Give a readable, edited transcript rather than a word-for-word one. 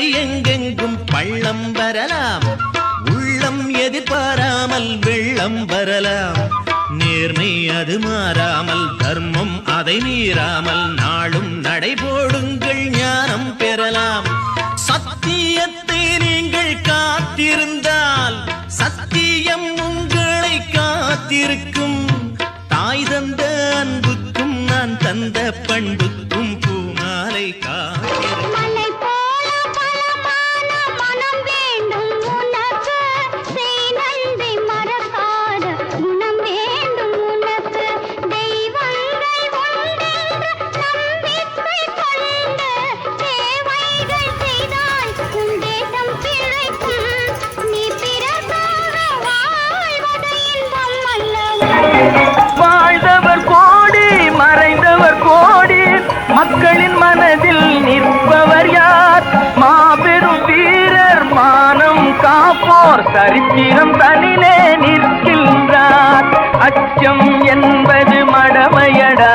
வழி எங்கெங்கும் பள்ளம் வரலாம், உள்ளம் எதிர்பாராமல் வெள்ளம் வரலாம். நேர்மை அது மாறாமல், தர்மம் அதை மீறாமல், நாளும் நடைபோடுங்கள் ஞானம் பெறலாம். சத்தியத்தை நீங்கள் காத்திருந்தால் சத்தியம் உங்களை காத்திருக்கும். தாய் தந்த அன்புக்கும் நான் தந்த பண்புக்கும் பூமாலை காத்திருக்கும். மக்களின் மனதில் நிற்பவர் யார்? மாபெரும் வீரர், மானம் காப்போர், சரித்திரம் தனிலே நிற்கின்றார். அச்சம் என்பது மடமையடா,